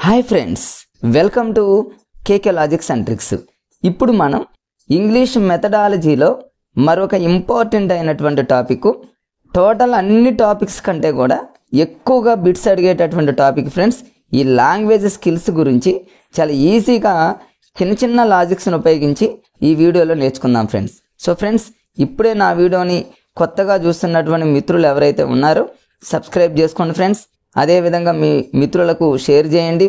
Hi friends, welcome to KK logics and tricks. ఇప్పుడు మనం English మెథడాలజీలో మరొక ఇంపార్టెంట్ అయినటువంటి టాపిక్, టోటల్ అన్ని టాపిక్స్ కంటే కూడా ఎక్కువగా బిట్స్ అడిగేటటువంటి టాపిక్ ఫ్రెండ్స్. ఈ లాంగ్వేజ్ స్కిల్స్ గురించి చాలా ఈజీగా చిన్న చిన్న లాజిక్స్ని ఉపయోగించి ఈ వీడియోలో నేర్చుకుందాం ఫ్రెండ్స్. సో ఫ్రెండ్స్, ఇప్పుడే నా వీడియోని కొత్తగా చూస్తున్నటువంటి మిత్రులు ఎవరైతే ఉన్నారో సబ్స్క్రైబ్ చేసుకోండి ఫ్రెండ్స్. అదేవిధంగా మీ మిత్రులకు షేర్ చేయండి.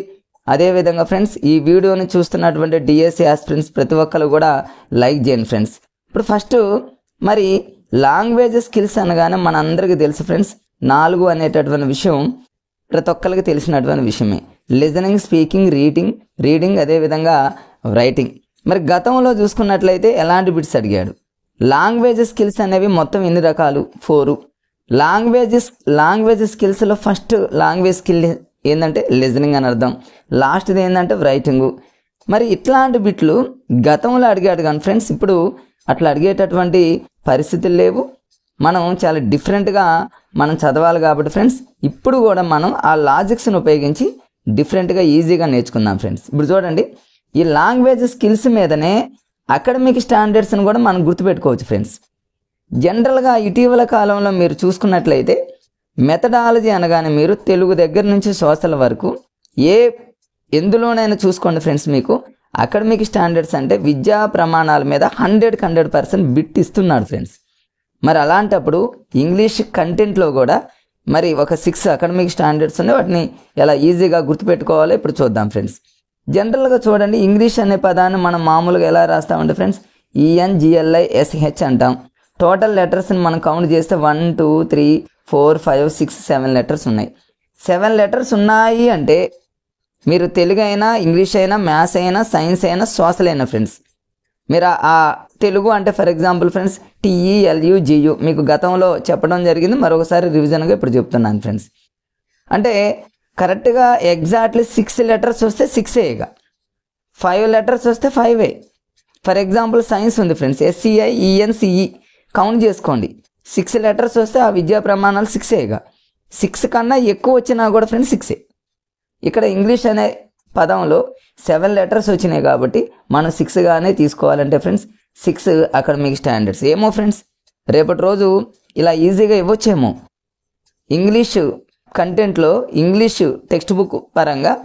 అదేవిధంగా ఫ్రెండ్స్, ఈ వీడియోని చూస్తున్నటువంటి డిఎస్సి ఆస్పిరెంట్స్ ప్రతి ఒక్కరు కూడా లైక్ చేయండి ఫ్రెండ్స్. ఇప్పుడు ఫస్ట్ మరి లాంగ్వేజ్ స్కిల్స్ అనగానే మన అందరికీ తెలుసు ఫ్రెండ్స్, 4 అనేటటువంటి విషయం ప్రతి ఒక్కరికి తెలిసినటువంటి విషయమే. లిజనింగ్, స్పీకింగ్, రీడింగ్ అదేవిధంగా రైటింగ్. మరి గతంలో చూసుకున్నట్లయితే ఎలాంటి బిట్స్ అడిగాడు? లాంగ్వేజ్ స్కిల్స్ అనేవి మొత్తం ఎన్ని రకాలు? 4. లాంగ్వేజ్ స్కిల్స్లో ఫస్ట్ లాంగ్వేజ్ స్కిల్ ఏంటంటే లిజనింగ్ అని అర్థం, లాస్ట్ది ఏంటంటే రైటింగు. మరి ఇట్లాంటి బిట్లు గతంలో అడిగాడు కానీ ఫ్రెండ్స్, ఇప్పుడు అట్లా అడిగేటటువంటి పరిస్థితులు లేవు. మనం చాలా డిఫరెంట్గా మనం చదవాలి కాబట్టి ఫ్రెండ్స్, ఇప్పుడు కూడా మనం ఆ లాజిక్స్ని ఉపయోగించి డిఫరెంట్గా ఈజీగా నేర్చుకుందాం ఫ్రెండ్స్. ఇప్పుడు చూడండి, ఈ లాంగ్వేజ్ స్కిల్స్ మీదనే అకాడమిక్ స్టాండర్డ్స్ని కూడా మనం గుర్తుపెట్టుకోవచ్చు ఫ్రెండ్స్. జనరల్గా ఇటీవల కాలంలో మీరు చూసుకున్నట్లయితే మెథడాలజీ అనగానే మీరు తెలుగు దగ్గర నుంచి సోషల్ వరకు ఎందులోనైనా చూసుకోండి ఫ్రెండ్స్, మీకు అకాడమిక్ స్టాండర్డ్స్ అంటే విద్యా ప్రమాణాల మీద 100% బిట్ ఇస్తున్నాడు ఫ్రెండ్స్. మరి అలాంటప్పుడు ఇంగ్లీష్ కంటెంట్లో కూడా మరి ఒక 6 అకాడమిక్ స్టాండర్డ్స్ ఉన్నాయి. వాటిని ఎలా ఈజీగా గుర్తుపెట్టుకోవాలో ఇప్పుడు చూద్దాం ఫ్రెండ్స్. జనరల్గా చూడండి, ఇంగ్లీష్ అనే పదాన్ని మనం మామూలుగా ఎలా రాస్తామంటే ఫ్రెండ్స్, ENGLISH అంటాం. టోటల్ లెటర్స్ని మనం కౌంట్ చేస్తే 1 2 3 4 5 6 7 లెటర్స్ ఉన్నాయి. 7 లెటర్స్ ఉన్నాయి అంటే మీరు తెలుగు అయినా, ఇంగ్లీష్ అయినా, మ్యాథ్స్ అయినా, సైన్స్ అయినా, సోషల్ అయినా ఫ్రెండ్స్, మీరు ఆ తెలుగు అంటే ఫర్ ఎగ్జాంపుల్ ఫ్రెండ్స్ TELUGU మీకు గతంలో చెప్పడం జరిగింది, మరొకసారి రివిజన్గా ఇప్పుడు చెప్తున్నాను ఫ్రెండ్స్. అంటే కరెక్ట్గా ఎగ్జాక్ట్లీ 6 లెటర్స్ వస్తే 6 ఇక 5 లెటర్స్ వస్తే 5. ఫర్ ఎగ్జాంపుల్ సైన్స్ ఉంది ఫ్రెండ్స్, SCIENCE కౌంట్ చేసుకోండి. 6 లెటర్స్ వస్తే ఆ విద్యా ప్రమాణాలు 6 ఇక 6 కన్నా ఎక్కువ వచ్చినా కూడా ఫ్రెండ్స్ 6. ఇక్కడ ఇంగ్లీష్ అనే పదంలో 7 లెటర్స్ వచ్చినాయి కాబట్టి మనం 6గానే తీసుకోవాలంటే ఫ్రెండ్స్ 6 అకాడమిక్ స్టాండర్డ్స్. ఏమో ఫ్రెండ్స్, రేపటి రోజు ఇలా ఈజీగా ఇవ్వచ్చేమో. ఇంగ్లీష్ కంటెంట్లో ఇంగ్లీష్ టెక్స్ట్ బుక్ పరంగా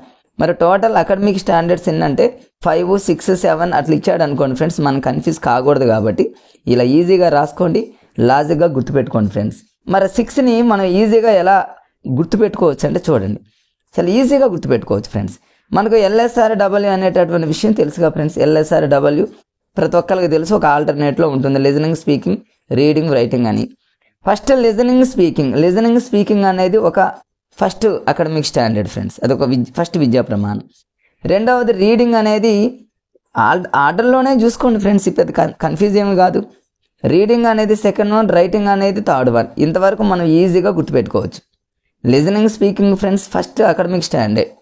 మరి టోటల్ అకాడమిక్ స్టాండర్డ్స్ ఏంటంటే 5 6 7 అట్లా ఇచ్చాడు అనుకోండి ఫ్రెండ్స్, మనం కన్ఫ్యూజ్ కాకూడదు కాబట్టి ఇలా ఈజీగా రాసుకోండి, లాజిక్గా గుర్తుపెట్టుకోండి ఫ్రెండ్స్. మరి 6ని మనం ఈజీగా ఎలా గుర్తుపెట్టుకోవచ్చు అంటే చూడండి, చాలా ఈజీగా గుర్తుపెట్టుకోవచ్చు ఫ్రెండ్స్. మనకు LSRW అనేటటువంటి విషయం తెలుసుగా ఫ్రెండ్స్. LSRW ప్రతి ఒక్కరికి తెలుసు, ఒక ఆల్టర్నేట్లో ఉంటుంది, లిజనింగ్, స్పీకింగ్, రీడింగ్, రైటింగ్ అని. ఫస్ట్ లిజనింగ్ స్పీకింగ్ అనేది ఒక ఫస్ట్ అకాడమిక్ స్టాండర్డ్ ఫ్రెండ్స్, అదొక ఫస్ట్ విద్యా ప్రమాణం. రెండవది రీడింగ్ అనేది ఆర్డర్లోనే చూసుకోండి ఫ్రెండ్స్, పెద్ద కన్ఫ్యూజ్ ఏమి కాదు. రీడింగ్ అనేది సెకండ్ వన్, రైటింగ్ అనేది థర్డ్ వన్. ఇంతవరకు మనం ఈజీగా గుర్తుపెట్టుకోవచ్చు. Listening, speaking friends first academic standard,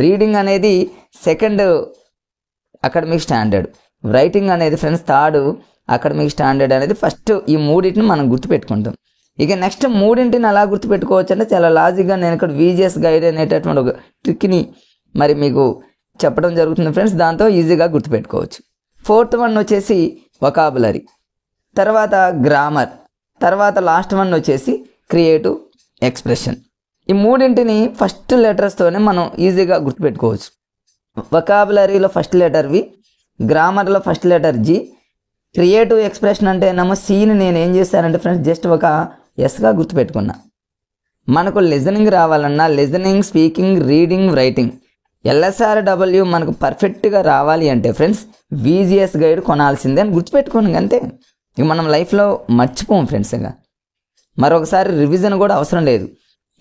reading అనేది సెకండ్ అకాడమిక్ స్టాండర్డ్, రైటింగ్ అనేది ఫ్రెండ్స్ థర్డ్ అకాడమిక్ స్టాండర్డ్ అనేది ఫస్ట్. ఈ మూడింటిని మనం గుర్తుపెట్టుకుంటాం. ఇక నెక్స్ట్ మూడింటిని అలా గుర్తుపెట్టుకోవచ్చు అంటే చాలా లాజిక్గా నేను ఇక్కడ VGS గైడ్ అనేటటువంటి ఒక ట్రిక్ని మరి మీకు చెప్పడం జరుగుతుంది ఫ్రెండ్స్, దాంతో ఈజీగా గుర్తుపెట్టుకోవచ్చు. 4th వన్ వచ్చేసి వొకాబులరీ, తర్వాత గ్రామర్, తర్వాత లాస్ట్ వన్ వచ్చేసి క్రియేటివ్ ఎక్స్ప్రెషన్. ఈ మూడింటిని ఫస్ట్ లెటర్స్తోనే మనం ఈజీగా గుర్తుపెట్టుకోవచ్చు. వొకాబులరీలో ఫస్ట్ లెటర్ V, గ్రామర్లో first letter G, creative expression అంటే ఏమో Cని నేను ఏం చేస్తానంటే ఫ్రెండ్స్ జస్ట్ ఒక Sగా గుర్తుపెట్టుకున్నా. మనకు లిజనింగ్ రావాలన్నా listening, speaking, reading, writing, LSRW మనకు పర్ఫెక్ట్గా రావాలి అంటే ఫ్రెండ్స్ VGS గైడ్ కొనాల్సిందే అని గుర్తుపెట్టుకోండి అంతే. ఇక మనం లైఫ్లో మర్చిపోం ఫ్రెండ్స్. ఇక మరొకసారి రివిజన్ కూడా అవసరం లేదు.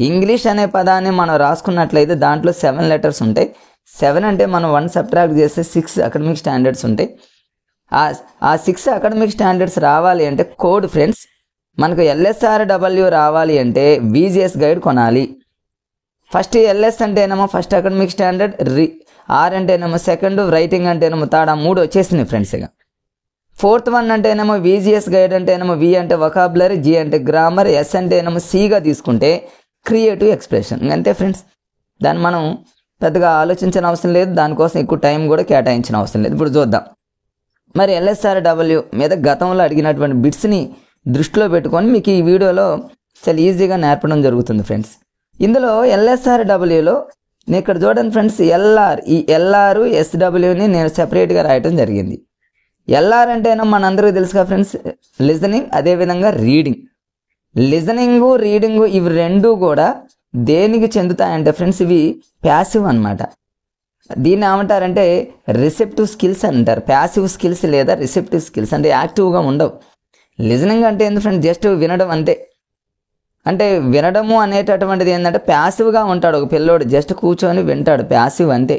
ఇంగ్లీష్ అనే పదాన్ని మనం రాసుకున్నట్లయితే దాంట్లో 7 లెటర్స్ ఉంటాయి. 7 అంటే మనం 1 సబ్ట్రాక్ట్ చేస్తే 6 అకాడమిక్ స్టాండర్డ్స్ ఉంటాయి. ఆ 6 అకాడమిక్ స్టాండర్డ్స్ రావాలి అంటే కోడ్ ఫ్రెండ్స్, మనకు LSRW రావాలి అంటే VGS గైడ్ కొనాలి. ఫస్ట్ LS అంటేనేమో ఫస్ట్ అకాడమిక్ స్టాండర్డ్, R అంటేనేమో సెకండ్, రైటింగ్ అంటేనేమో థర్డ్, 3 వచ్చేసినాయి ఫ్రెండ్స్. ఇక 4th వన్ అంటేనేమో VGS గైడ్ అంటేనేమో V అంటే వొకాబులరీ, G అంటే గ్రామర్, S అంటేనేమో Cగా తీసుకుంటే క్రియేటివ్ ఎక్స్ప్రెషన్. అంతే ఫ్రెండ్స్. దాన్ని మనం పెద్దగా ఆలోచించిన అవసరం లేదు, దానికోసం ఎక్కువ టైం కూడా కేటాయించిన అవసరం లేదు. ఇప్పుడు చూద్దాం. మరి LSRW మీద గతంలో అడిగినటువంటి బిట్స్ని దృష్టిలో పెట్టుకొని మీకు ఈ వీడియోలో చాలా ఈజీగా నేర్పడం జరుగుతుంది ఫ్రెండ్స్. ఇందులో LSRWలో నేను ఇక్కడ చూడండి ఫ్రెండ్స్, ఈ LR SWని నేను సెపరేట్గా రాయటం జరిగింది. LR అంటేనో మనందరికీ తెలుసుగా ఫ్రెండ్స్, లిజనింగ్, అదేవిధంగా రీడింగ్. లిజనింగు, రీడింగు ఇవి రెండు కూడా దేనికి చెందుతాయంటే ఫ్రెండ్స్, ఇవి ప్యాసివ్ అన్నమాట. దీన్ని ఏమంటారంటే రిసెప్టివ్ స్కిల్స్ అంటారు. ప్యాసివ్ స్కిల్స్ లేదా రిసెప్టివ్ స్కిల్స్ అంటే యాక్టివ్గా ఉండవు. లిజనింగ్ అంటే ఏంటి ఫ్రెండ్స్, జస్ట్ వినడం అంతే. అంటే వినడము అనేటటువంటిది ఏంటంటే ప్యాసివ్గా ఉంటాడు ఒక పిల్లోడు, జస్ట్ కూర్చొని వింటాడు, ప్యాసివ్ అంతే.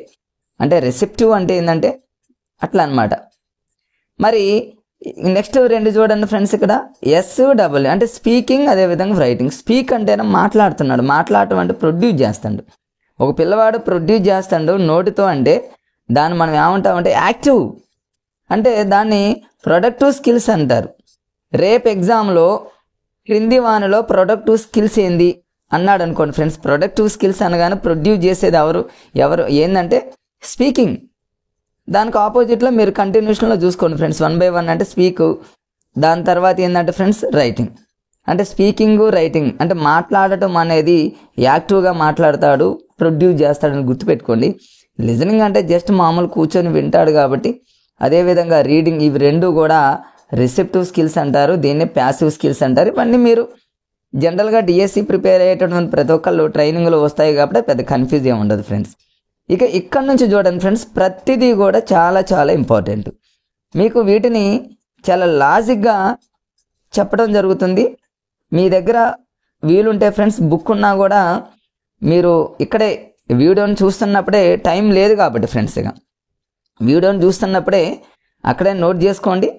అంటే రిసెప్టివ్ అంటే ఏంటంటే అట్లా అనమాట. మరి నెక్స్ట్ రెండు చూడండి ఫ్రెండ్స్, ఇక్కడ SW అంటే స్పీకింగ్, అదేవిధంగా రైటింగ్. స్పీక్ అంటేనే మాట్లాడుతున్నాడు, మాట్లాడటం అంటే ప్రొడ్యూస్ చేస్తాడు. ఒక పిల్లవాడు ప్రొడ్యూస్ చేస్తాడు నోటితో, అంటే దాన్ని మనం ఏమంటామంటే యాక్టివ్, అంటే దాన్ని ప్రొడక్టివ్ స్కిల్స్ అంటారు. రేపు ఎగ్జామ్లో క్రింది వానిలో ప్రొడక్టివ్ స్కిల్స్ ఏంది అన్నాడు అనుకోండి ఫ్రెండ్స్, ప్రొడక్టివ్ స్కిల్స్ అనగానే ప్రొడ్యూస్ చేసేది ఎవరు ఏంటంటే స్పీకింగ్. దానికి ఆపోజిట్లో మీరు కంటిన్యూషన్లో చూసుకోండి ఫ్రెండ్స్, 1 by 1 అంటే స్పీక్, దాని తర్వాత ఏంటంటే ఫ్రెండ్స్ రైటింగ్. అంటే స్పీకింగ్, రైటింగ్ అంటే మాట్లాడటం అనేది యాక్టివ్గా మాట్లాడతాడు, ప్రొడ్యూస్ చేస్తాడని గుర్తుపెట్టుకోండి. లిజనింగ్ అంటే జస్ట్ మామూలు కూర్చొని వింటాడు కాబట్టి. అదేవిధంగా రీడింగ్, ఇవి రెండు కూడా రిసెప్టివ్ స్కిల్స్ అంటారు, దీన్ని ప్యాసివ్ స్కిల్స్ అంటారు. ఇవన్నీ మీరు జనరల్గా డిఎస్సి ప్రిపేర్ అయ్యేటటువంటి ప్రతి ఒక్కళ్ళు ట్రైనింగ్లో వస్తాయి కాబట్టి పెద్ద కన్ఫ్యూజ్ ఏమి ఉండదు ఫ్రెండ్స్. ఇక ఇక్కడ నుంచి చూడండి ఫ్రెండ్స్, ప్రతిదీ కూడా చాలా చాలా ఇంపార్టెంట్. మీకు వీటిని చాలా లాజిక్గా చెప్పడం జరుగుతుంది. మీ దగ్గర వీలుంటే ఫ్రెండ్స్ బుక్ ఉన్నా కూడా మీరు ఇక్కడే వీడియోని చూస్తున్నప్పుడే, టైం లేదు కాబట్టి ఫ్రెండ్స్, ఇక వీడియోని చూస్తున్నప్పుడే అక్కడే నోట్ చేసుకోండి,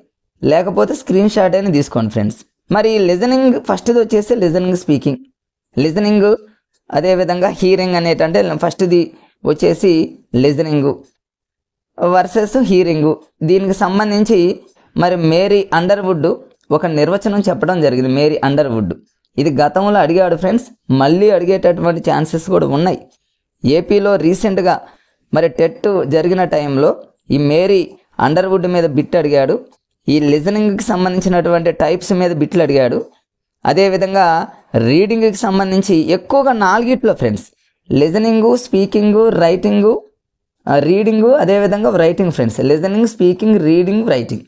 లేకపోతే స్క్రీన్ షాట్ అయినా తీసుకోండి ఫ్రెండ్స్. మరి లిజనింగ్ ఫస్ట్ది వచ్చేసి లిజనింగ్, స్పీకింగ్, లిజనింగ్, అదేవిధంగా హీరింగ్ అనేటంటే ఫస్ట్ది వచ్చేసి లిజనింగు వర్సెస్ హీరింగు. దీనికి సంబంధించి మరి మేరీ అండర్వుడ్ ఒక నిర్వచనం చెప్పడం జరిగింది. మేరీ అండర్వుడ్ ఇది గతంలో అడిగాడు ఫ్రెండ్స్, మళ్ళీ అడిగేటటువంటి ఛాన్సెస్ కూడా ఉన్నాయి. ఏపీలో రీసెంట్గా మరి టెట్ జరిగిన టైంలో ఈ మేరీ అండర్వుడ్ మీద బిట్ అడిగాడు, ఈ లిజనింగ్కి సంబంధించినటువంటి టైప్స్ మీద బిట్లు అడిగాడు. అదేవిధంగా రీడింగ్కి సంబంధించి ఎక్కువగా 4 ఫ్రెండ్స్, లిజనింగు, స్పీకింగు, రైటింగు, రీడింగు, అదేవిధంగా writing friends. Listening, speaking, reading, writing,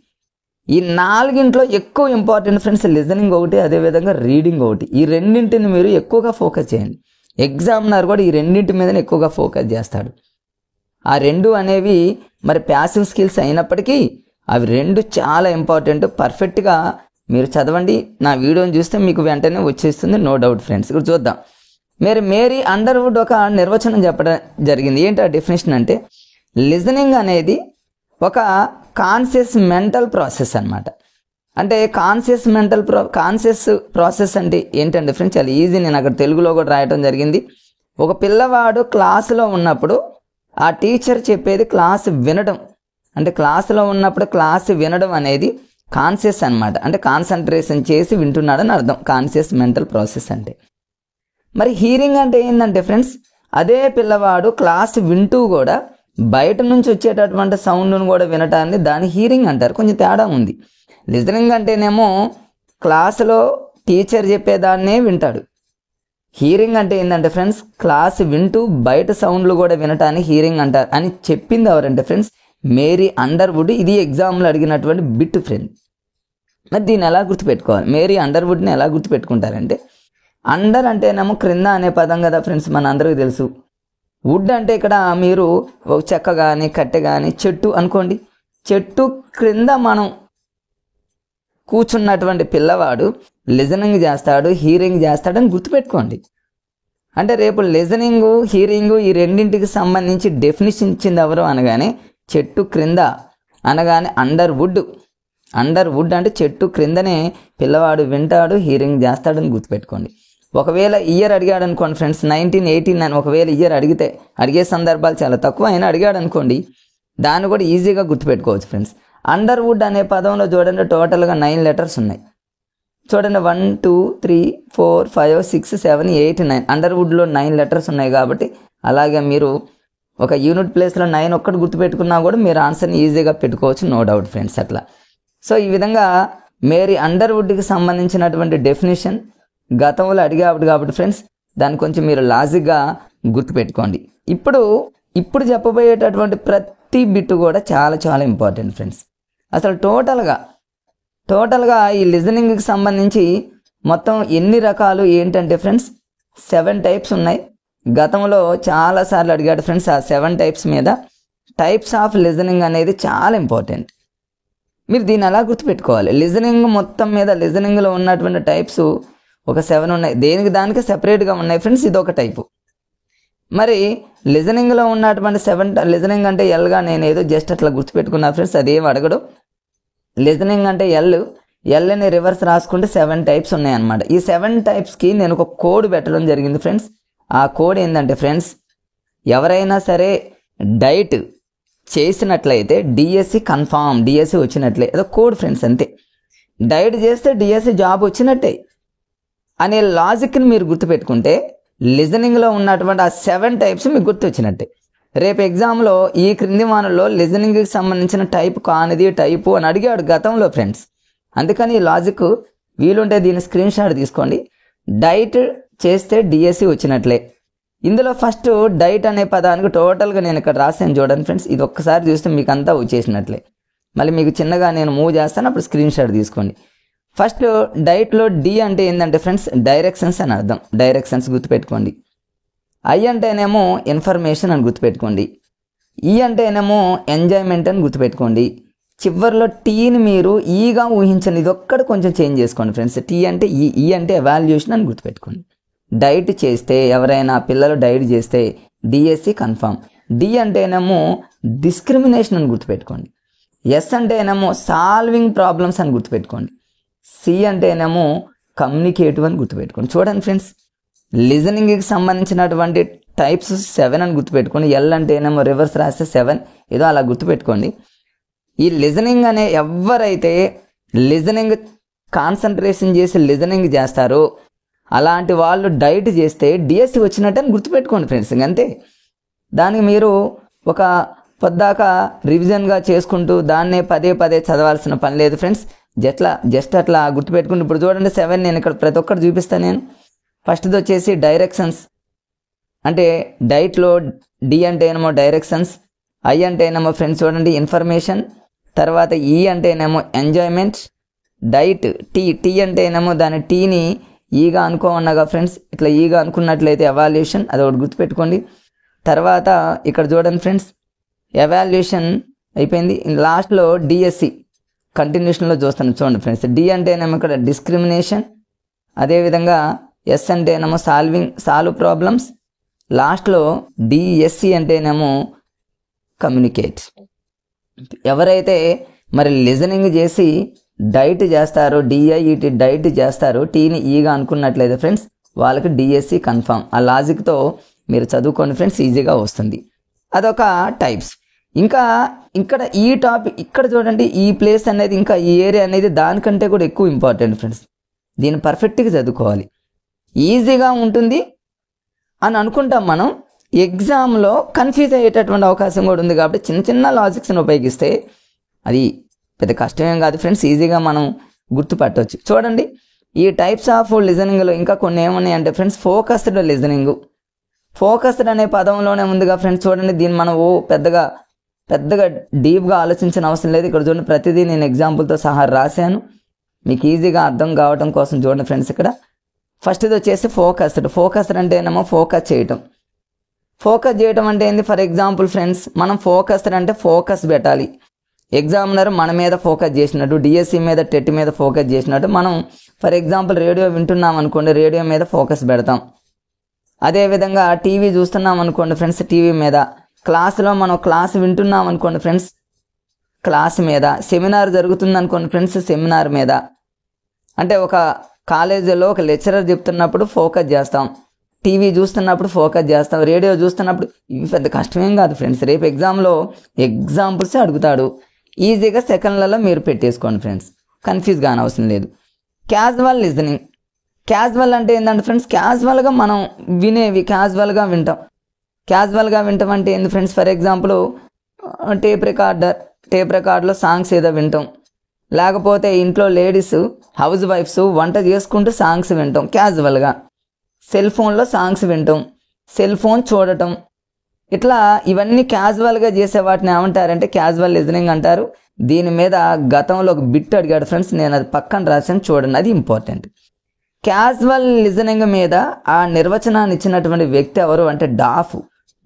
ఈ 4 ఎక్కువ ఇంపార్టెంట్ ఫ్రెండ్స్. లిజనింగ్ ఒకటి, అదేవిధంగా రీడింగ్ ఒకటి. ఈ రెండింటిని మీరు ఎక్కువగా ఫోకస్ చేయండి. ఎగ్జామినర్ కూడా ఈ రెండింటి మీదనే ఎక్కువగా ఫోకస్ చేస్తాడు. ఆ రెండు అనేవి మరి ప్యాసివ్ స్కిల్స్ అయినప్పటికీ అవి రెండు చాలా ఇంపార్టెంట్. పర్ఫెక్ట్గా మీరు చదవండి, నా వీడియోని చూస్తే మీకు వెంటనే వచ్చేస్తుంది, నో డౌట్ ఫ్రెండ్స్. ఇప్పుడు చూద్దాం. మేరీ అండర్వుడ్ ఒక నిర్వచనం చెప్పడం జరిగింది. ఏంటి ఆ డెఫినేషన్ అంటే, లిజనింగ్ అనేది ఒక కాన్షియస్ మెంటల్ ప్రాసెస్ అన్నమాట. అంటే కాన్షియస్ ప్రాసెస్ అంటే ఏంటంటే ఫ్రెండ్స్, చాలా ఈజీ. నేను అక్కడ తెలుగులో కూడా రాయటం జరిగింది. ఒక పిల్లవాడు క్లాసులో ఉన్నప్పుడు ఆ టీచర్ చెప్పేది క్లాస్ వినడం, అంటే క్లాసులో ఉన్నప్పుడు క్లాస్ వినడం అనేది కాన్షియస్ అన్నమాట. అంటే కాన్సన్ట్రేషన్ చేసి వింటున్నాడని అర్థం కాన్షియస్ మెంటల్ ప్రాసెస్ అంటే. మరి హీరింగ్ అంటే ఏంటంటే ఫ్రెండ్స్, అదే పిల్లవాడు క్లాస్ వింటూ కూడా బయట నుంచి వచ్చేటటువంటి సౌండ్ను కూడా వినటాన్ని దాన్ని హీరింగ్ అంటారు. కొంచెం తేడా ఉంది. లిజనింగ్ అంటేనేమో క్లాసులో టీచర్ చెప్పేదాన్నే వింటాడు. హీరింగ్ అంటే ఏంటంటే ఫ్రెండ్స్, క్లాస్ వింటూ బయట సౌండ్లు కూడా వినటాన్ని హీరింగ్ అంటారు అని చెప్పింది ఎవరంటే ఫ్రెండ్స్, మేరీ అండర్వుడ్. ఇది ఎగ్జామ్లో అడిగినటువంటి బిట్ ఫ్రెండ్. మరి దీన్ని ఎలా గుర్తుపెట్టుకోవాలి? మేరీ అండర్వుడ్ని ఎలా గుర్తుపెట్టుకుంటారంటే, అండర్ అంటేనేమో క్రింద అనే పదం కదా ఫ్రెండ్స్, మన అందరికీ తెలుసు. వుడ్ అంటే ఇక్కడ మీరు ఒక చెక్క కానీ కట్టె కానీ చెట్టు అనుకోండి. చెట్టు క్రింద మనం కూర్చున్నటువంటి పిల్లవాడు లిజనింగ్ చేస్తాడు, హీరింగ్ చేస్తాడని గుర్తుపెట్టుకోండి. అంటే రేపు లిజనింగ్, హీరింగ్ ఈ రెండింటికి సంబంధించి డెఫినేషన్ ఇచ్చింది ఎవరు అనగానే, చెట్టు క్రింద అనగానే అండర్వుడ్ అంటే చెట్టు క్రిందనే పిల్లవాడు వింటాడు, హీరింగ్ చేస్తాడని గుర్తుపెట్టుకోండి. ఒకవేళ ఇయర్ అడిగాడు అనుకోండి ఫ్రెండ్స్, 1918 అని ఒకవేళ ఇయర్ అడిగే సందర్భాలు చాలా తక్కువ, అయినా అడిగాడు అనుకోండి, దాన్ని కూడా ఈజీగా గుర్తుపెట్టుకోవచ్చు ఫ్రెండ్స్. అండర్వుడ్ అనే పదంలో చూడండి టోటల్గా 9 లెటర్స్ ఉన్నాయి. చూడండి 1 2 3 4 5 6 7 8 9 అండర్వుడ్లో 9 లెటర్స్ ఉన్నాయి కాబట్టి అలాగే మీరు ఒక యూనిట్ ప్లేస్లో 9 ఒక్కటి గుర్తుపెట్టుకున్నా కూడా మీరు ఆన్సర్ని ఈజీగా పెట్టుకోవచ్చు, నో డౌట్ ఫ్రెండ్స్ అట్లా. సో ఈ విధంగా మేరీ అండర్వుడ్కి సంబంధించినటువంటి డెఫినేషన్ గతంలో అడిగాడు కాబట్టి ఫ్రెండ్స్ దాన్ని కొంచెం మీరు లాజిక్గా గుర్తుపెట్టుకోండి. ఇప్పుడు చెప్పబోయేటటువంటి ప్రతి బిట్ కూడా చాలా చాలా ఇంపార్టెంట్ ఫ్రెండ్స్. అసలు టోటల్గా ఈ లిజనింగ్కి సంబంధించి మొత్తం ఎన్ని రకాలు ఏంటంటే ఫ్రెండ్స్ 7 టైప్స్ ఉన్నాయి. గతంలో చాలాసార్లు అడిగాడు ఫ్రెండ్స్. ఆ 7 టైప్స్ మీద టైప్స్ ఆఫ్ లిజనింగ్ అనేది చాలా ఇంపార్టెంట్. మీరు దీన్ని ఎలా గుర్తుపెట్టుకోవాలి? లిజనింగ్ మొత్తం మీద లిజనింగ్లో ఉన్నటువంటి టైప్స్ ఒక 7 ఉన్నాయి. దానికి సెపరేట్గా ఉన్నాయి ఫ్రెండ్స్. ఇది ఒక టైపు. మరి లిజనింగ్లో ఉన్నటువంటి 7 లిజనింగ్ అంటే ఎల్గా నేను ఏదో జస్ట్ అట్లా గుర్తుపెట్టుకున్నా ఫ్రెండ్స్, అదేం అడగడు. లిజనింగ్ అంటే ఎల్ని రివర్స్ రాసుకుంటే 7 టైప్స్ ఉన్నాయన్నమాట. ఈ 7 టైప్స్కి నేను ఒక కోడ్ పెట్టడం జరిగింది ఫ్రెండ్స్. ఆ కోడ్ ఏంటంటే ఫ్రెండ్స్, ఎవరైనా సరే డైట్ చేసినట్లయితే డిఎస్సి కన్ఫామ్, డిఎస్సి వచ్చినట్లే, ఏదో కోడ్ ఫ్రెండ్స్ అంతే. డైట్ చేస్తే డిఎస్సి జాబ్ వచ్చినట్టే అనే లాజిక్ని మీరు గుర్తుపెట్టుకుంటే లిజనింగ్లో ఉన్నటువంటి ఆ 7 టైప్స్ మీకు గుర్తొచ్చినట్టే. రేపు ఎగ్జామ్లో ఈ క్రింది వానల్లో లిజనింగ్కి సంబంధించిన టైప్ కానిది టైపు అని అడిగాడు గతంలో ఫ్రెండ్స్. అందుకని ఈ లాజిక్ వీలుంటే దీన్ని స్క్రీన్ షాట్ తీసుకోండి. డైట్ చేస్తే డిఎస్సి వచ్చినట్లే. ఇందులో ఫస్ట్ డైట్ అనే పదానికి టోటల్గా నేను ఇక్కడ రాసాను చూడండి ఫ్రెండ్స్. ఇది ఒక్కసారి చూస్తే మీకు అంతా వచ్చేసినట్లే. మళ్ళీ మీకు చిన్నగా నేను మూవ్ చేస్తాను, అప్పుడు స్క్రీన్ షాట్ తీసుకోండి. ఫస్ట్ డైట్లో డి అంటే ఏంటంటే ఫ్రెండ్స్ డైరెక్షన్స్ అని అర్థం. డైరెక్షన్స్ గుర్తుపెట్టుకోండి. ఐ అంటేనేమో ఇన్ఫర్మేషన్ అని గుర్తుపెట్టుకోండి. ఈ అంటేనేమో ఎంజాయ్మెంట్ అని గుర్తుపెట్టుకోండి. చివరిలో టీని మీరు ఈగా ఊహించండి. ఇది ఒక్కటి కొంచెం చేంజ్ చేసుకోండి ఫ్రెండ్స్. టీ అంటే ఈ అంటే ఎవాల్యుయేషన్ అని గుర్తుపెట్టుకోండి. డైట్ చేస్తే ఎవరైనా పిల్లలు డైట్ చేస్తే డిఎస్సి కన్ఫామ్. డి అంటేనేమో డిస్క్రిమినేషన్ అని గుర్తుపెట్టుకోండి. ఎస్ అంటేనేమో సాల్వింగ్ ప్రాబ్లమ్స్ అని గుర్తుపెట్టుకోండి. సి అంటేనేమో కమ్యూనికేటివ్ అని గుర్తుపెట్టుకోండి. చూడండి ఫ్రెండ్స్, లిజనింగ్కి సంబంధించినటువంటి టైప్స్ 7 అని గుర్తుపెట్టుకోండి. ఎల్ అంటేనేమో రివర్స్ రాస్తే 7, ఏదో అలా గుర్తుపెట్టుకోండి. ఈ లిజనింగ్ అనే ఎవరైతే లిజనింగ్ కాన్సన్ట్రేషన్ చేసి లిజనింగ్ చేస్తారో అలాంటి వాళ్ళు డైట్ చేస్తే డిఎస్సి వచ్చినట్టు అని గుర్తుపెట్టుకోండి ఫ్రెండ్స్. ఇంకంతే. దానికి మీరు ఒక పొద్దాక రివిజన్గా చేసుకుంటూ దాన్నే పదే చదవాల్సిన పని లేదు ఫ్రెండ్స్. జస్ట్ అట్లా గుర్తుపెట్టుకుంటూ ఇప్పుడు చూడండి 7 నేను ఇక్కడ ప్రతి ఒక్కటి చూపిస్తాను. నేను ఫస్ట్ది వచ్చేసి డైరెక్షన్స్ అంటే డైట్లో డి అంటేనేమో డైరెక్షన్స్, ఐ అంటేనేమో ఫ్రెండ్స్ చూడండి ఇన్ఫర్మేషన్, తర్వాత ఈ అంటేనేమో ఎంజాయ్మెంట్, డైట్ టీ అంటేనేమో దాని టీని ఈగా అనుకోమన్నాగా ఫ్రెండ్స్. ఇట్లా ఈగా అనుకున్నట్లయితే ఎవాల్యుయేషన్, అది ఒకటి గుర్తుపెట్టుకోండి. తర్వాత ఇక్కడ చూడండి ఫ్రెండ్స్ ఎవాల్యుయేషన్ అయిపోయింది. లాస్ట్లో డిఎస్సి కంటిన్యూషన్లో చూస్తాను చూడండి ఫ్రెండ్స్. డి అంటేనేమో ఇక్కడ డిస్క్రిమినేషన్, అదేవిధంగా ఎస్ అంటేనేమో సాల్వ్ ప్రాబ్లమ్స్, లాస్ట్లో డిఎస్సి అంటేనేమో కమ్యూనికేట్. ఎవరైతే మరి లిజనింగ్ చేసి డైట్ చేస్తారో డిఐఈటి డైట్ చేస్తారో టీని ఈగా అనుకున్నట్లయితే ఫ్రెండ్స్ వాళ్ళకి డిఎస్సి కన్ఫామ్. ఆ లాజిక్తో మీరు చదువుకోండి ఫ్రెండ్స్, ఈజీగా వస్తుంది. అదొక టైప్స్. ఇంకా ఈ టాపిక్ ఇక్కడ చూడండి, ఈ ప్లేస్ అనేది ఇంకా ఈ ఏరియా అనేది దానికంటే కూడా ఎక్కువ ఇంపార్టెంట్ ఫ్రెండ్స్. దీన్ని పర్ఫెక్ట్గా చదువుకోవాలి. ఈజీగా ఉంటుంది అని అనుకుంటాం మనం, ఎగ్జామ్లో కన్ఫ్యూజ్ అయ్యేటటువంటి అవకాశం కూడా ఉంది. కాబట్టి చిన్న లాజిక్స్ని ఉపయోగిస్తే అది పెద్ద కష్టమేం కాదు ఫ్రెండ్స్, ఈజీగా మనం గుర్తుపట్టవచ్చు. చూడండి ఈ టైప్స్ ఆఫ్ లిజనింగ్లో ఇంకా కొన్ని ఏమున్నాయంటే ఫ్రెండ్స్ ఫోకస్డ్ లిజనింగ్. ఫోకస్డ్ అనే పదంలోనే ఉందిగా ఫ్రెండ్స్. చూడండి దీన్ని మనం పెద్దగా డీప్గా ఆలోచించిన అవసరం లేదు. ఇక్కడ చూడండి ప్రతిదీ నేను ఎగ్జాంపుల్తో సహా రాశాను, మీకు ఈజీగా అర్థం కావడం కోసం చూడండి ఫ్రెండ్స్. ఇక్కడ ఫస్ట్ది వచ్చేసి ఫోకస్డ్ అంటేనేమో ఫోకస్ చేయటం అంటే ఏంది? ఫర్ ఎగ్జాంపుల్ ఫ్రెండ్స్ మనం ఫోకస్డ్ అంటే ఫోకస్ పెట్టాలి. ఎగ్జామినర్ మన మీద ఫోకస్ చేసినట్టు, డిఎస్సి మీద టెట్ మీద ఫోకస్ చేసినట్టు మనం ఫర్ ఎగ్జాంపుల్ రేడియో వింటున్నాం అనుకోండి, రేడియో మీద ఫోకస్ పెడతాం. అదేవిధంగా టీవీ చూస్తున్నాం అనుకోండి ఫ్రెండ్స్, టీవీ మీద. క్లాసులో మనం క్లాస్ వింటున్నాం అనుకోండి ఫ్రెండ్స్, క్లాస్ మీద. సెమినార్ జరుగుతుంది అనుకోండి ఫ్రెండ్స్, సెమినార్ మీద. అంటే ఒక కాలేజీలో ఒక లెక్చరర్ చెప్తున్నప్పుడు ఫోకస్ చేస్తాం, టీవీ చూస్తున్నప్పుడు ఫోకస్ చేస్తాం, రేడియో చూస్తున్నప్పుడు. ఇవి పెద్ద కష్టమేం కాదు ఫ్రెండ్స్. రేపు ఎగ్జామ్లో ఎగ్జాంపుల్స్ అడుగుతాడు, ఈజీగా సెకండ్లలో మీరు పెట్టేసుకోండి ఫ్రెండ్స్, కన్ఫ్యూజ్ కానవసరం లేదు. Casual listening. క్యాజువల్ అంటే ఏంటంటే ఫ్రెండ్స్, క్యాజువల్గా మనం వినేవి క్యాజువల్గా వింటాం. క్యాజువల్గా వింటాం అంటే ఏంది ఫ్రెండ్స్, ఫర్ ఎగ్జాంపుల్ టేప్ రికార్డర్లో సాంగ్స్ ఏదో వింటాం, లేకపోతే ఇంట్లో లేడీస్ హౌస్ వైఫ్స్ వంట చేసుకుంటూ సాంగ్స్ వింటాం క్యాజువల్గా. సెల్ ఫోన్లో సాంగ్స్ వింటాం, సెల్ ఫోన్ చూడటం, ఇట్లా ఇవన్నీ క్యాజువల్గా చేసే వాటిని ఏమంటారంటే క్యాజువల్ లిజనింగ్ అంటారు. దీని మీద గతంలో ఒక బిట్ అడిగాడు ఫ్రెండ్స్, నేను అది పక్కన రాశాను చూడండి, అది ఇంపార్టెంట్. క్యాజువల్ లిజనింగ్ మీద ఆ నిర్వచనాన్ని ఇచ్చినటువంటి వ్యక్తి ఎవరు అంటే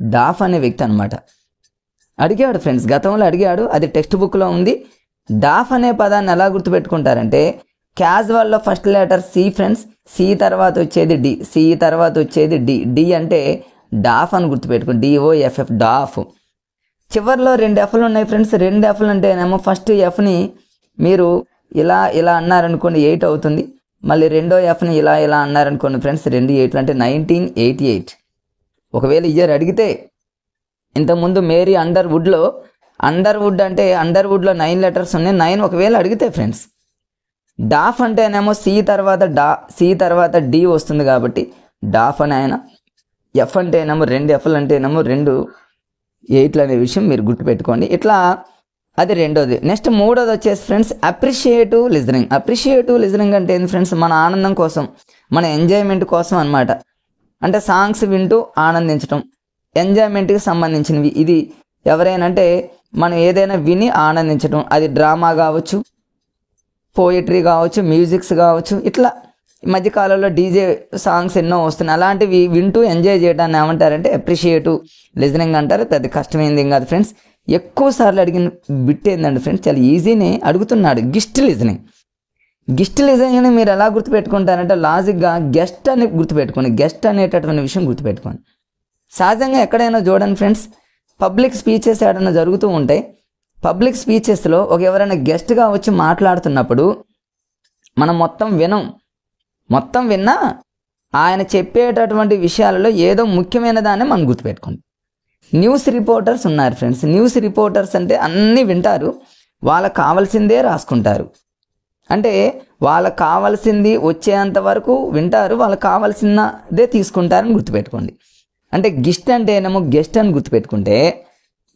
డాఫ్ అనే వ్యక్తి అనమాట. అడిగాడు ఫ్రెండ్స్, గతంలో అడిగాడు, అది టెక్స్ట్ బుక్లో ఉంది. డాఫ్ అనే పదాన్ని ఎలా గుర్తుపెట్టుకుంటారంటే, క్యాజువల్లో first letter C friends, C తర్వాత వచ్చేది డి అంటే డాఫ్ అని గుర్తుపెట్టుకోండి, DOFF డాఫ్. చివరిలో 2 F'లు ఉన్నాయి ఫ్రెండ్స్. 2 F'లు అంటేనేమో ఫస్ట్ ఎఫ్ని మీరు ఇలా అన్నారనుకోండి 8 అవుతుంది. మళ్ళీ రెండో ఎఫ్ని ఇలా అన్నారనుకోండి ఫ్రెండ్స్, 2 8లు అంటే 1988. ఒకవేళ ఇయర్ అడిగితే, ఇంతకుముందు మేరీ అండర్వుడ్లో అంటే అండర్వుడ్లో 9 లెటర్స్ ఉన్నాయి, 9 ఒకవేళ అడిగితే ఫ్రెండ్స్, డాఫ్ అంటేనేమో సి తర్వాత డి వస్తుంది కాబట్టి డాఫ్ అని ఆయన. ఎఫ్ అంటేనేమో 2 F'లు అంటేనేమో 2 8లు అనే విషయం మీరు గుర్తుపెట్టుకోండి. ఇట్లా అది రెండోది. నెక్స్ట్ మూడోది వచ్చేసి ఫ్రెండ్స్ అప్రిషియేటివ్ లిజనింగ్ అంటే ఏంటి ఫ్రెండ్స్, మన ఆనందం కోసం, మన ఎంజాయ్మెంట్ కోసం అనమాట. అంటే సాంగ్స్ వింటూ ఆనందించడం, ఎంజాయ్మెంట్కి సంబంధించినవి. ఇది ఎవరైనా అంటే మనం ఏదైనా విని ఆనందించడం, అది డ్రామా కావచ్చు, పోయిటరీ కావచ్చు, మ్యూజిక్స్ కావచ్చు. ఇట్లా ఈ మధ్యకాలంలో డీజే సాంగ్స్ ఎన్నో వస్తున్నాయి, అలాంటివి వింటూ ఎంజాయ్ చేయడాన్ని ఏమంటారంటే అప్రిషియేటివ్ లిజనింగ్ అంటారు. అది కష్టమైంది ఏం కాదు ఫ్రెండ్స్. ఎక్కువ సార్లు అడిగిన బిట్ ఏంటంటే ఫ్రెండ్స్, చాలా ఈజీనే అడుగుతున్నాడు, గిస్ట్ లిజనింగ్ని మీరు ఎలా గుర్తుపెట్టుకుంటారంటే లాజిక్గా గెస్ట్ అని గుర్తుపెట్టుకోండి. గెస్ట్ అనేటటువంటి విషయం గుర్తుపెట్టుకోండి. సహజంగా ఎక్కడైనా చూడండి ఫ్రెండ్స్, పబ్లిక్ స్పీచెస్ ఏదైనా జరుగుతూ ఉంటాయి. పబ్లిక్ స్పీచెస్లో ఎవరైనా గెస్ట్గా వచ్చి మాట్లాడుతున్నప్పుడు మనం మొత్తం విన్నా ఆయన చెప్పేటటువంటి విషయాలలో ఏదో ముఖ్యమైన దాన్ని మనం గుర్తుపెట్టుకోండి. న్యూస్ రిపోర్టర్స్ ఉన్నారు ఫ్రెండ్స్. న్యూస్ రిపోర్టర్స్ అంటే అన్నీ వింటారు, వాళ్ళకు కావాల్సిందే రాసుకుంటారు. అంటే వాళ్ళకు కావాల్సింది వచ్చేంత వరకు వింటారు, వాళ్ళకు కావాల్సినదే తీసుకుంటారని గుర్తుపెట్టుకోండి. అంటే గెస్ట్ అంటేనేమో గెస్ట్ అని గుర్తుపెట్టుకుంటే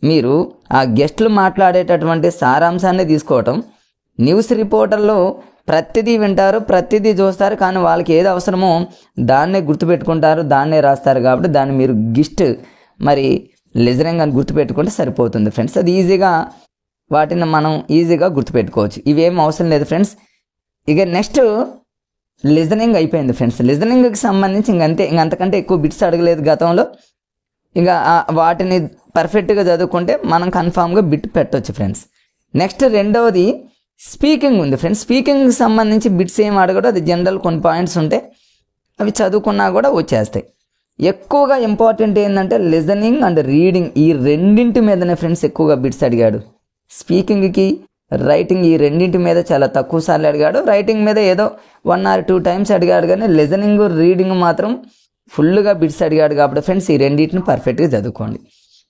మీరు ఆ గెస్టులు మాట్లాడేటటువంటి సారాంశాన్ని తీసుకోవటం. న్యూస్ రిపోర్టర్లో ప్రతిదీ వింటారు, ప్రతిదీ చూస్తారు, కానీ వాళ్ళకి ఏది అవసరమో దాన్నే గుర్తుపెట్టుకుంటారు, దాన్నే రాస్తారు. కాబట్టి దాన్ని మీరు గిస్ట్ మరి లిజనింగ్ అని గుర్తుపెట్టుకుంటే సరిపోతుంది ఫ్రెండ్స్. అది ఈజీగా వాటిని మనం ఈజీగా గుర్తుపెట్టుకోవచ్చు. ఇవేం అవసరం లేదు ఫ్రెండ్స్. ఇక నెక్స్ట్ లిజనింగ్ అయిపోయింది ఫ్రెండ్స్. లిజనింగ్కి సంబంధించి ఇంకంతకంటే ఎక్కువ బిట్స్ అడగలేదు గతంలో. ఇంకా వాటిని పర్ఫెక్ట్గా చదువుకుంటే మనం కన్ఫామ్గా బిట్ పెట్టవచ్చు ఫ్రెండ్స్. నెక్స్ట్ రెండవది స్పీకింగ్ ఉంది ఫ్రెండ్స్. స్పీకింగ్కి సంబంధించి బిట్స్ ఏం అడగడో, అది జనరల్ కొన్ని పాయింట్స్ ఉంటాయి, అవి చదువుకున్నా కూడా వచ్చేస్తాయి. ఎక్కువగా ఇంపార్టెంట్ ఏంటంటే లిజనింగ్ అండ్ రీడింగ్, ఈ రెండింటి మీదనే ఫ్రెండ్స్ ఎక్కువగా బిట్స్ అడిగాడు. స్పీకింగ్కి రైటింగ్ ఈ రెండింటి మీద చాలా తక్కువ సార్లు అడిగాడు. రైటింగ్ మీద ఏదో 1 or 2 times అడిగాడు, కానీ లిజనింగ్ రీడింగ్ మాత్రం ఫుల్గా బిట్స్ అడిగాడు. కాబట్టి ఫ్రెండ్స్ ఈ రెండింటిని పర్ఫెక్ట్గా చదువుకోండి.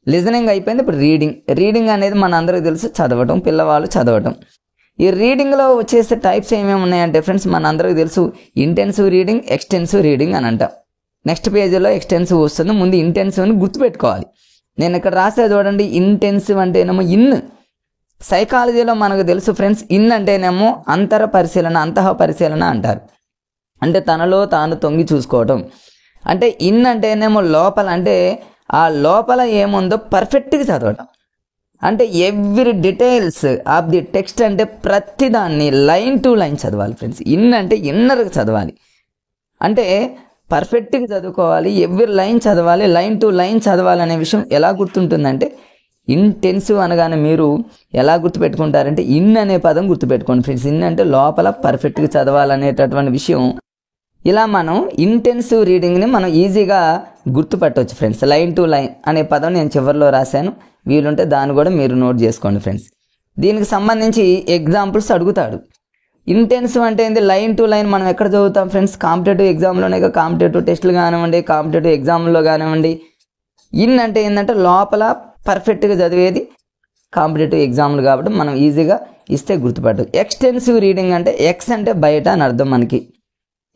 లిజనింగ్ అయిపోయింది. ఇప్పుడు రీడింగ్ అనేది మన అందరికీ తెలుసు, చదవటం, పిల్లవాళ్ళు చదవటం. ఈ రీడింగ్లో వచ్చేసే టైప్స్ ఏమేమి ఉన్నాయంటే ఫ్రెండ్స్ మన అందరికీ తెలుసు, ఇంటెన్సివ్ రీడింగ్, ఎక్స్టెన్సివ్ రీడింగ్ అని అంటాం. నెక్స్ట్ పేజీలో ఎక్స్టెన్సివ్ వస్తుంది, ముందు ఇంటెన్సివ్ని గుర్తుపెట్టుకోవాలి. నేను ఇక్కడ రాసే చూడండి, ఇంటెన్సివ్ అంటేనేమో సైకాలజీలో మనకు తెలుసు ఫ్రెండ్స్, అంటేనేమో అంతః పరిశీలన అంటారు. అంటే తనలో తాను తొంగి చూసుకోవటం. అంటే అంటేనేమో లోపల, అంటే ఆ లోపల ఏముందో పర్ఫెక్ట్గా చదవటం. అంటే every details of the text, అంటే ప్రతిదాన్ని లైన్ టు లైన్ చదవాలి ఫ్రెండ్స్. అంటే ఇన్నర్గా చదవాలి, అంటే పర్ఫెక్ట్గా చదువుకోవాలి, ఎవ్రీ లైన్ చదవాలి, లైన్ టు లైన్ చదవాలి. అనే విషయం ఎలా గుర్తుంటుందంటే, ఇంటెన్సివ్ అనగానే మీరు ఎలా గుర్తుపెట్టుకుంటారంటే అనే పదం గుర్తుపెట్టుకోండి ఫ్రెండ్స్. అంటే లోపల పర్ఫెక్ట్గా చదవాలనేటటువంటి విషయం. ఇలా మనం ఇంటెన్సివ్ రీడింగ్ని మనం ఈజీగా గుర్తుపట్టవచ్చు ఫ్రెండ్స్. లైన్ టు లైన్ అనే పదం నేను చివరిలో రాశాను, వీలుంటే దాన్ని కూడా మీరు నోట్ చేసుకోండి ఫ్రెండ్స్. దీనికి సంబంధించి ఎగ్జాంపుల్స్ అడుగుతాడు. ఇంటెన్సివ్ అంటే ఏంది, లైన్ టు లైన్ మనం ఎక్కడ చదువుతాం ఫ్రెండ్స్, కాంపిటేటివ్ ఎగ్జామ్లోనే, కాంపిటేటివ్ టెస్టులు కానివ్వండి, కాంపిటేటివ్ ఎగ్జామ్లో కానివ్వండి. అంటే ఏంటంటే లోపల పర్ఫెక్ట్గా చదివేది, కాంపిటేటివ్ ఎగ్జామ్లు కాబట్టి మనం ఈజీగా ఇస్తే గుర్తుపట్టదు. ఎక్స్టెన్సివ్ రీడింగ్ అంటే ఎక్స్ అంటే బయట అని అర్థం మనకి.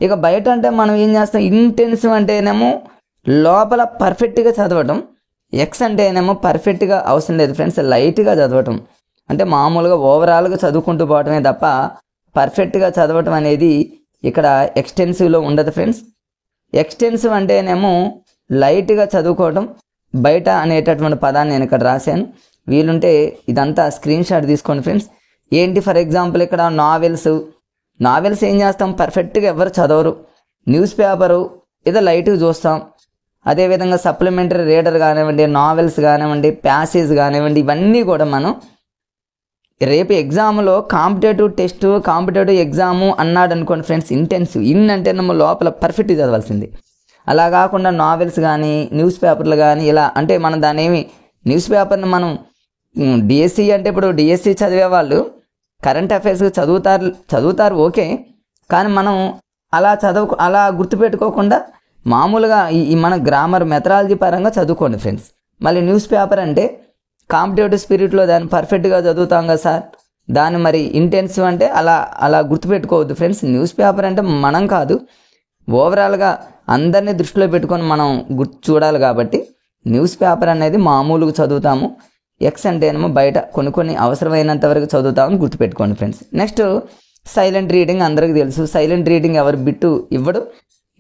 ఇక బయట అంటే మనం ఏం చేస్తాం, ఇంటెన్సివ్ అంటేనేమో లోపల పర్ఫెక్ట్గా చదవటం, ఎక్స్ అంటేనేమో పర్ఫెక్ట్గా అవసరం లేదు ఫ్రెండ్స్, లైట్గా చదవటం. అంటే మామూలుగా ఓవరాల్గా చదువుకుంటూ పోవటమే తప్ప పర్ఫెక్ట్గా చదవటం అనేది ఇక్కడ ఎక్స్టెన్సివ్లో ఉండదు ఫ్రెండ్స్. ఎక్స్టెన్సివ్ అంటేనేమో లైట్గా చదువుకోవటం, బయట అనేటటువంటి పదాన్ని నేను ఇక్కడ రాశాను. వీలుంటే ఇదంతా స్క్రీన్ షాట్ తీసుకోండి ఫ్రెండ్స్. ఏంటి ఫర్ ఎగ్జాంపుల్ ఇక్కడ నావెల్స్ ఏం చేస్తాం, పర్ఫెక్ట్గా ఎవరు చదవరు. న్యూస్ పేపరు ఏదో లైట్గా చూస్తాం. అదేవిధంగా సప్లిమెంటరీ రీడర్ కానివ్వండి, నావెల్స్ కానివ్వండి, ప్యాసేజ్ కానివ్వండి, ఇవన్నీ కూడా మనం రేపు ఎగ్జామ్లో కాంపిటేటివ్ టెస్ట్, కాంపిటేటివ్ ఎగ్జాము అన్నాడు అనుకోండి ఫ్రెండ్స్, ఇంటెన్సివ్ అంటే మనం లోపల పర్ఫెక్ట్గా చదవాల్సింది. అలా కాకుండా నావెల్స్ కానీ న్యూస్ పేపర్లు కానీ ఇలా అంటే మనం దాని ఏమి న్యూస్ పేపర్ని మనం డిఎస్సి అంటే ఇప్పుడు డిఎస్సి చదివే వాళ్ళు కరెంట్ అఫైర్స్ చదువుతారు ఓకే, కానీ మనం అలా గుర్తుపెట్టుకోకుండా మామూలుగా ఈ మన గ్రామర్ మెథడాలజీ పరంగా చదువుకోండి ఫ్రెండ్స్. మళ్ళీ న్యూస్ పేపర్ అంటే కాంపిటేటివ్ స్పిరిట్లో దాన్ని పర్ఫెక్ట్గా చదువుతాం కదా సార్, దాన్ని మరి ఇంటెన్సివ్ అంటే అలా గుర్తుపెట్టుకోవద్దు ఫ్రెండ్స్. న్యూస్ పేపర్ అంటే మనం కాదు, ఓవరాల్గా అందరినీ దృష్టిలో పెట్టుకొని మనం చూడాలి కాబట్టి న్యూస్ పేపర్ అనేది మామూలుగా చదువుతాము. ఎక్స్ అంటేనేమో బయట కొన్ని అవసరమైనంత వరకు చదువుతామని గుర్తుపెట్టుకోండి ఫ్రెండ్స్. నెక్స్ట్ సైలెంట్ రీడింగ్ అందరికీ తెలుసు. సైలెంట్ రీడింగ్ ఎవరు బిట్టు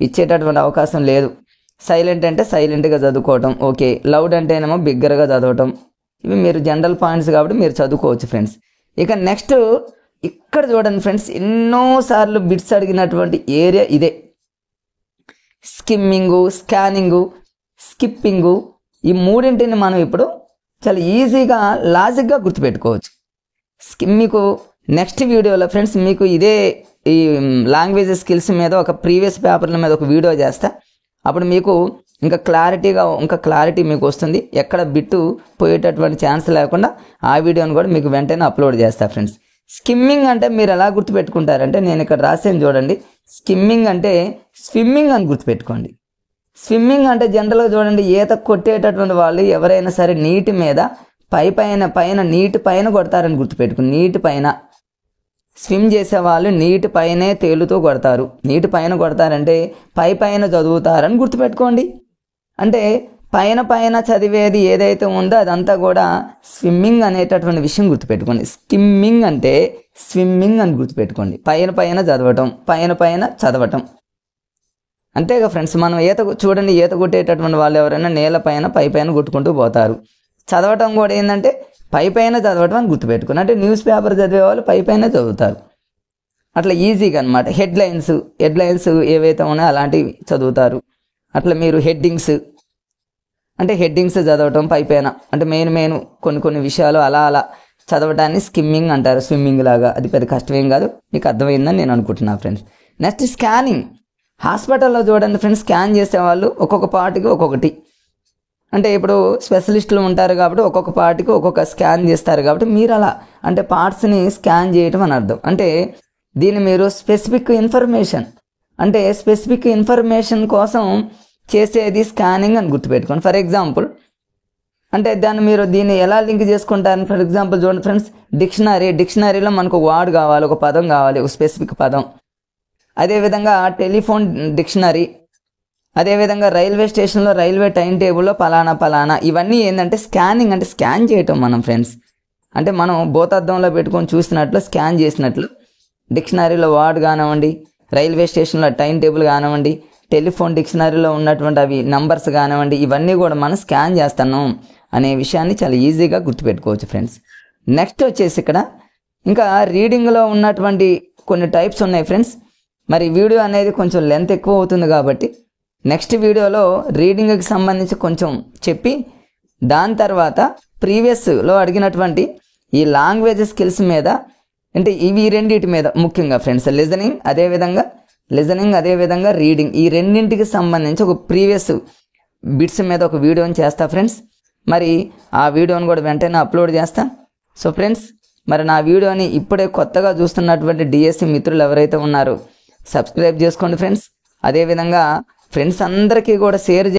ఇచ్చేటటువంటి అవకాశం లేదు. సైలెంట్ అంటే సైలెంట్గా చదువుకోవటం ఓకే. లౌడ్ అంటేనేమో బిగ్గరగా చదవటం. ఇవి మీరు జనరల్ పాయింట్స్ కాబట్టి మీరు చదువుకోవచ్చు ఫ్రెండ్స్. ఇక నెక్స్ట్ ఇక్కడ చూడండి ఫ్రెండ్స్, ఎన్నోసార్లు బిట్స్ అడిగినటువంటి ఏరియా ఇదే. స్కిమ్మింగు, స్కానింగు, స్కిప్పింగు, ఈ మూడింటిని మనం ఇప్పుడు చాలా ఈజీగా లాజిక్గా గుర్తుపెట్టుకోవచ్చు. మీకు నెక్స్ట్ వీడియోలో ఫ్రెండ్స్ మీకు ఇదే ఈ లాంగ్వేజ్ స్కిల్స్ మీద ఒక ప్రీవియస్ పేపర్ల మీద ఒక వీడియో చేస్తా. అప్పుడు మీకు ఇంకా క్లారిటీ మీకు వస్తుంది. ఎక్కడ బిట్టు పోయేటటువంటి ఛాన్స్ లేకుండా ఆ వీడియోని కూడా మీకు వెంటనే అప్లోడ్ చేస్తా ఫ్రెండ్స్. స్కిమ్మింగ్ అంటే మీరు ఎలా గుర్తుపెట్టుకుంటారంటే నేను ఇక్కడ రాసాను చూడండి. స్కిమ్మింగ్ అంటే స్విమ్మింగ్ అని గుర్తుపెట్టుకోండి. స్విమ్మింగ్ అంటే జనరల్గా చూడండి, ఈత కొట్టేటటువంటి వాళ్ళు ఎవరైనా సరే నీటి మీద పైన నీటి పైన కొడతారని గుర్తుపెట్టుకుని, నీటి పైన స్విమ్ చేసే వాళ్ళు నీటి పైనే తేలుతూ కొడతారు. నీటి పైన కొడతారంటే పైన చదువుతారని గుర్తుపెట్టుకోండి. అంటే పైన చదివేది ఏదైతే ఉందో అదంతా కూడా స్విమ్మింగ్ అనేటటువంటి విషయం గుర్తుపెట్టుకోండి. స్కిమ్మింగ్ అంటే స్విమ్మింగ్ అని గుర్తుపెట్టుకోండి. పైన చదవటం, పైన చదవటం. అంతేగా ఫ్రెండ్స్, మనం ఈత కొట్టేటటువంటి వాళ్ళు ఎవరైనా నేల పైన కొట్టుకుంటూ పోతారు. చదవటం కూడా ఏంటంటే పైన చదవటం అని గుర్తుపెట్టుకుని, అంటే న్యూస్ పేపర్ చదివే వాళ్ళు పైన చదువుతారు. అట్లా ఈజీగా అనమాట. హెడ్లైన్స్ ఏవైతే ఉన్నాయో అలాంటివి చదువుతారు. అట్లా మీరు హెడ్డింగ్స్ చదవటం పైన, అంటే మెయిన్ కొన్ని విషయాలు అలా చదవటాన్ని స్కిమ్మింగ్ అంటారు, స్విమ్మింగ్ లాగా. అది పెద్ద కష్టమేం కాదు, మీకు అర్థమైందని నేను అనుకుంటున్నాను ఫ్రెండ్స్. Next scanning. హాస్పిటల్లో చూడండి ఫ్రెండ్స్, స్కాన్ చేసేవాళ్ళు ఒక్కొక్క పార్ట్కి ఒక్కొక్కటి, అంటే ఇప్పుడు స్పెషలిస్టులు ఉంటారు కాబట్టి ఒక్కొక్క పార్ట్కి ఒక్కొక్క స్కాన్ చేస్తారు కాబట్టి మీరు అలా అంటే పార్ట్స్ని స్కాన్ చేయటం అని అర్థం. అంటే దీన్ని మీరు స్పెసిఫిక్ ఇన్ఫర్మేషన్ కోసం చేసేది స్కానింగ్ అని గుర్తుపెట్టుకోండి. ఫర్ ఎగ్జాంపుల్ అంటే దీన్ని ఎలా లింక్ చేసుకుంటారు. ఫర్ ఎగ్జాంపుల్ చూడండి ఫ్రెండ్స్, డిక్షనరీలో మనకు ఒక వర్డ్ కావాలి, ఒక పదం కావాలి, ఒక స్పెసిఫిక్ పదం. అదేవిధంగా టెలిఫోన్ డిక్షనరీ, అదేవిధంగా రైల్వే స్టేషన్లో రైల్వే టైం టేబుల్లో పలానా ఇవన్నీ ఏంటంటే స్కానింగ్, అంటే స్కాన్ చేయటం మనం ఫ్రెండ్స్. అంటే మనం భూతద్దంలో పెట్టుకొని చూసినట్లు, స్కాన్ చేసినట్లు డిక్షనరీలో వర్డ్ కానివ్వండి, రైల్వే స్టేషన్లో టైం టేబుల్ కానివ్వండి, టెలిఫోన్ డిక్షనరీలో ఉన్నటువంటి అవి నంబర్స్ కానివ్వండి, ఇవన్నీ కూడా మనం స్కాన్ చేస్తున్నాం అనే విషయాన్ని చాలా ఈజీగా గుర్తుపెట్టుకోవచ్చు ఫ్రెండ్స్. నెక్స్ట్ వచ్చేసి ఇక్కడ ఇంకా రీడింగ్లో ఉన్నటువంటి కొన్ని టైప్స్ ఉన్నాయి ఫ్రెండ్స్. మరి వీడియో అనేది కొంచెం లెంత్ ఎక్కువ అవుతుంది కాబట్టి నెక్స్ట్ వీడియోలో రీడింగ్కి సంబంధించి కొంచెం చెప్పి దాని తర్వాత ప్రీవియస్లో అడిగినటువంటి ఈ లాంగ్వేజ్ స్కిల్స్ మీద, అంటే ఇవి రెండింటి మీద ముఖ్యంగా ఫ్రెండ్స్, లిజనింగ్ అదేవిధంగా రీడింగ్, ఈ రెండింటికి సంబంధించి ఒక ప్రీవియస్ బిట్స్ మీద ఒక వీడియోని చేస్తా ఫ్రెండ్స్. మరి ఆ వీడియోని కూడా వెంటనే అప్లోడ్ చేస్తా. సో ఫ్రెండ్స్, మరి నా వీడియోని ఇప్పుడే కొత్తగా చూస్తున్నటువంటి డిఎస్సి మిత్రులు ఎవరైతే ఉన్నారో సబ్స్క్రైబ్ చేసుకోండి ఫ్రెండ్స్. అదేవిధంగా ఫ్రెండ్స్ అందరికీ కూడా షేర్